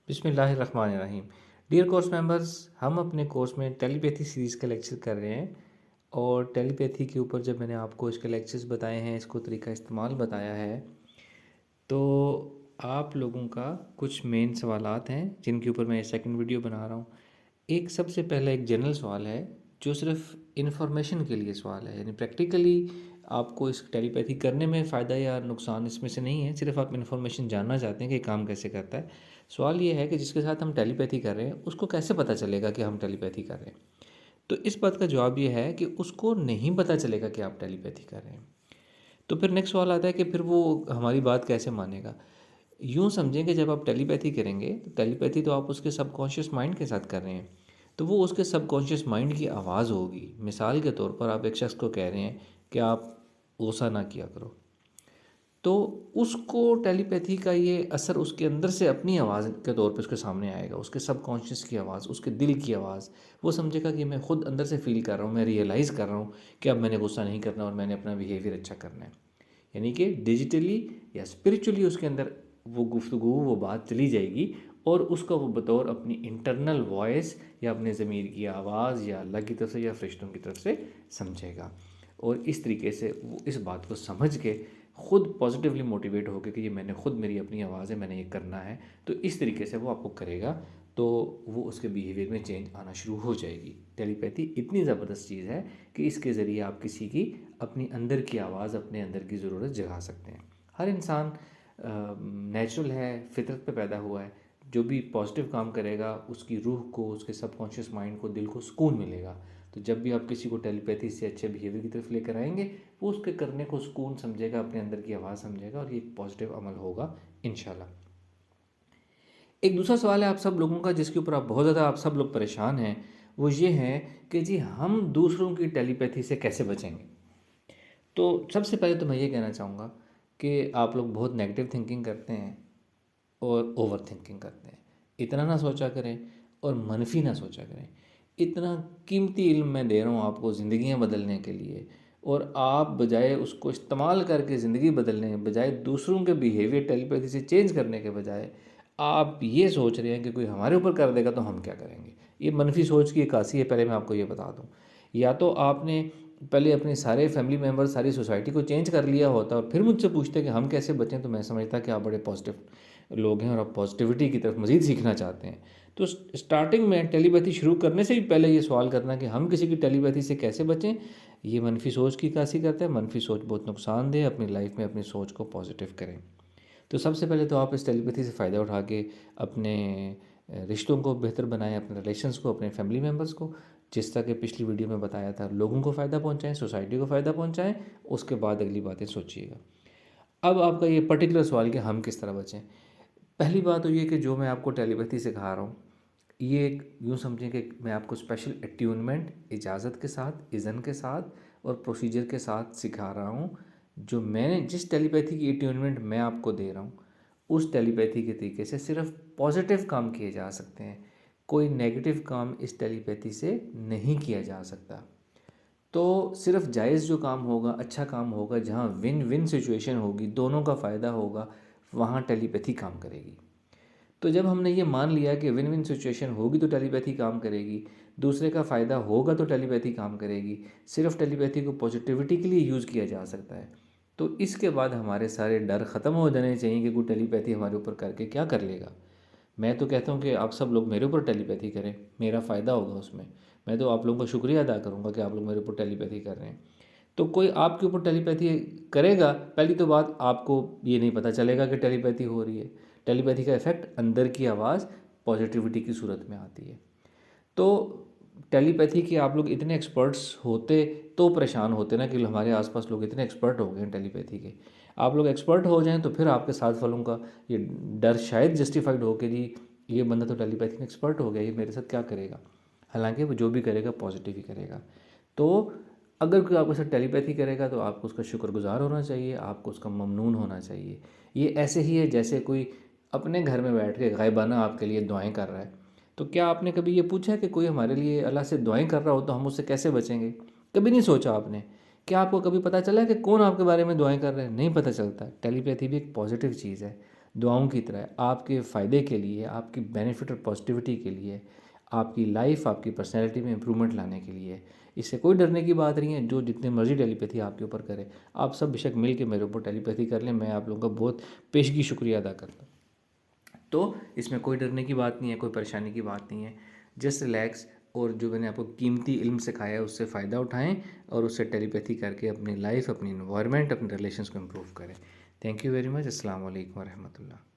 बिस्मिल्लाहिर्रहमानिर्रहीम। Dear course members, हम अपने कोर्स में टेलीपैथी सीरीज़ का लेक्चर कर रहे हैं और टेलीपैथी के ऊपर जब मैंने आपको इसके लेक्चर्स बताए हैं, इसको तरीका इस्तेमाल बताया है, तो आप लोगों का कुछ मेन सवालात हैं जिनके ऊपर मैं सेकंड वीडियो बना रहा हूँ। एक सबसे पहला एक जनरल सवाल है जो सिर्फ इन्फॉर्मेशन के लिए सवाल है, यानी प्रैक्टिकली आपको इस टेलीपैथी करने में फ़ायदा या नुकसान इसमें से नहीं है, सिर्फ आप इन्फॉर्मेशन जानना चाहते हैं कि काम कैसे करता है। सवाल ये है कि जिसके साथ हम टेलीपैथी कर रहे हैं उसको कैसे पता चलेगा कि हम टेलीपैथी कर रहे हैं। तो इस बात का जवाब ये है कि उसको नहीं पता चलेगा कि आप टेलीपैथी कर रहे हैं। तो फिर नेक्स्ट सवाल आता है कि फिर वो हमारी बात कैसे मानेगा। यूँ समझें कि जब आप टेलीपैथी करेंगे तो टेलीपैथी तो आप उसके सबकॉन्शियस माइंड के साथ कर रहे हैं, तो वो उसके सबकॉन्शियस माइंड की आवाज़ होगी। मिसाल के तौर पर आप एक शख्स को कह रहे हैं कि आप गुस्सा ना किया करो, तो उसको टेलीपैथी का ये असर उसके अंदर से अपनी आवाज़ के तौर पे उसके सामने आएगा, उसके सबकॉन्शियस की आवाज़, उसके दिल की आवाज़। वो समझेगा कि मैं खुद अंदर से फील कर रहा हूँ, मैं रियलाइज़ कर रहा हूँ कि अब मैंने गुस्सा नहीं करना और मैंने अपना बिहेवियर अच्छा करना है। यानी कि डिजिटली या स्पिरिचुअली उसके अंदर वो गुफ्तगू, वो बात चली जाएगी और उसका वो बतौर अपनी इंटरनल वॉइस या अपने ज़मीर की आवाज़ या अल्लाह की तरफ से या फरिश्तों की तरफ से समझेगा। और इस तरीके से वो इस बात को समझ के खुद पॉजिटिवली मोटिवेट होकर कि ये मैंने खुद, मेरी अपनी आवाज़ है, मैंने ये करना है, तो इस तरीके से वो आपको करेगा, तो वो उसके बिहेवियर में चेंज आना शुरू हो जाएगी। टेलीपैथी इतनी ज़बरदस्त चीज़ है कि इसके ज़रिए आप किसी की अपनी अंदर की आवाज़, अपने अंदर की ज़रूरत जगा सकते हैं। हर इंसान नेचुरल है, फितरत पे पैदा हुआ है। जो भी पॉजिटिव काम करेगा उसकी रूह को, उसके सबकॉन्शियस माइंड को, दिल को सुकून मिलेगा। तो जब भी आप किसी को टेलीपैथी से अच्छे बिहेवियर की तरफ लेकर आएंगे, वो उसके करने को सुकून समझेगा, अपने अंदर की आवाज़ समझेगा और ये पॉजिटिव अमल होगा इंशाल्लाह। एक दूसरा सवाल है आप सब लोगों का, जिसके ऊपर आप बहुत ज़्यादा आप सब लोग परेशान हैं, वो ये है कि जी हम दूसरों की टेलीपैथी से कैसे बचेंगे। तो सबसे पहले तो मैं ये कहना चाहूँगा कि आप लोग बहुत नेगेटिव थिंकिंग करते हैं और ओवर थिंकिंग करते हैं। इतना ना सोचा करें और मनफी ना सोचा करें। इतना कीमती इल्म मैं दे रहा हूँ आपको ज़िंदगियाँ बदलने के लिए, और आप बजाय उसको इस्तेमाल करके ज़िंदगी बदलने के बजाय, दूसरों के बिहेवियर टेलीपैथी से चेंज करने के बजाय, आप ये सोच रहे हैं कि कोई हमारे ऊपर कर देगा तो हम क्या करेंगे। ये मनफी सोच की एक खासी है, पहले मैं आपको ये बता दूँ। या तो आपने पहले अपने सारे फैमिली मेम्बर, सारी सोसाइटी को चेंज कर लिया होता और फिर मुझसे पूछते कि हम कैसे बचें, तो मैं समझता कि आप बड़े पॉजिटिव लोग हैं और आप पॉजिटिविटी की तरफ मज़ीद सीखना चाहते हैं। तो स्टार्टिंग में टेलीपैथी शुरू करने से ही पहले ये सवाल करना कि हम किसी की टेलीपैथी से कैसे बचें, ये मनफी सोच की कासी करता है। मनफी सोच बहुत नुकसानदेह है। अपनी लाइफ में अपनी सोच को पॉजिटिव करें। तो सबसे पहले तो आप इस टेलीपैथी से फ़ायदा उठा के अपने रिश्तों को बेहतर बनाएं, अपने रिलेशंस को, अपने फैमिली मेम्बर्स को, जिस तरह के पिछली वीडियो में बताया था, लोगों को फ़ायदा पहुंचाएं, सोसाइटी को फ़ायदा पहुंचाएं। उसके बाद अगली बातें सोचिएगा। अब आपका ये पर्टिकुलर सवाल कि हम किस तरह बचें। पहली बात तो ये कि जो मैं आपको टेलीपैथी सिखा रहा हूँ, ये एक यूँ समझें कि मैं आपको स्पेशल अट्यूनमेंट, इजाज़त के साथ, इज़न के साथ और प्रोसीजर के साथ सिखा रहा हूँ। जो मैंने जिस टेलीपैथी की अट्यूनमेंट मैं आपको दे रहा हूँ, उस टेलीपैथी के तरीके से सिर्फ पॉजिटिव काम किए जा सकते हैं। कोई नेगेटिव काम इस टेलीपैथी से नहीं किया जा सकता। तो सिर्फ जायज़ जो काम होगा, अच्छा काम होगा, जहाँ विन विन सिचुएशन होगी, दोनों का फ़ायदा होगा, वहाँ टेलीपैथी काम करेगी। तो जब हमने ये मान लिया कि विन विन सिचुएशन होगी तो टेलीपैथी काम करेगी, दूसरे का फ़ायदा होगा तो टेलीपैथी काम करेगी, सिर्फ टेलीपैथी को पॉजिटिविटी के लिए यूज़ किया जा सकता है, तो इसके बाद हमारे सारे डर ख़त्म हो जाने चाहिए कि कोई टेलीपैथी हमारे ऊपर करके क्या कर लेगा। मैं तो कहता हूँ कि आप सब लोग मेरे ऊपर टेलीपैथी करें, मेरा फ़ायदा होगा उसमें। मैं तो आप लोगों का शुक्रिया अदा करूँगा कि आप लोग मेरे ऊपर टेलीपैथी कर रहे हैं। तो कोई आपके ऊपर टेलीपैथी करेगा, पहली तो बात, आपको ये नहीं पता चलेगा कि टेलीपैथी हो रही है। टेलीपैथी का इफ़ेक्ट अंदर की आवाज़ पॉजिटिविटी की सूरत में आती है। तो टेलीपैथी के आप लोग इतने एक्सपर्ट्स होते तो परेशान होते ना कि हमारे आसपास लोग इतने एक्सपर्ट हो गए हैं टेलीपैथी के। आप लोग एक्सपर्ट हो जाएं तो फिर आपके साथ वालों का ये डर शायद जस्टिफाइड हो कि जी ये बंदा तो टेलीपैथी में एक्सपर्ट हो गया, ये मेरे साथ क्या करेगा। हालांकि वो जो भी करेगा पॉजिटिव ही करेगा। तो अगर कोई आपके साथ टेलीपैथी करेगा तो आपको उसका शुक्रगुजार होना चाहिए, आपको उसका ममनून होना चाहिए। ये ऐसे ही है जैसे कोई अपने घर में बैठ के गायबाना आपके लिए दुआएं कर रहा है। तो क्या आपने कभी ये पूछा है कि कोई हमारे लिए अल्लाह से दुआएं कर रहा हो तो हम उससे कैसे बचेंगे? कभी नहीं सोचा आपने। क्या आपको कभी पता चला है कि कौन आपके बारे में दुआएं कर रहे हैं? नहीं पता चलता। टेलीपैथी भी एक पॉजिटिव चीज़ है। दुआओं की तरह है, आपके फ़ायदे के लिए, आपकी बेनिफिट और पॉजिटिविटी के लिए, आपकी लाइफ, आपकी पर्सनैलिटी में इम्प्रूवमेंट लाने के लिए। इससे कोई डरने की बात नहीं है, जो जितने मर्जी टेलीपैथी आपके ऊपर करे, आप सब बेशक मिल के मेरे ऊपर टेलीपैथी कर लें, मैं आप लोगों का बहुत पेशगी शुक्रिया अदा करता हूँ। तो इसमें कोई डरने की बात नहीं है, कोई परेशानी की बात नहीं है, जस्ट रिलैक्स, और जो मैंने आपको कीमती इल्म सिखाया है उससे फ़ायदा उठाएं और उससे टेलीपैथी करके अपनी लाइफ, अपनी इन्वायरमेंट, अपने रिलेशंस को इम्प्रूव करें। Thank you very much. अस्सलाम वालेकुम रहमतुल्लाह।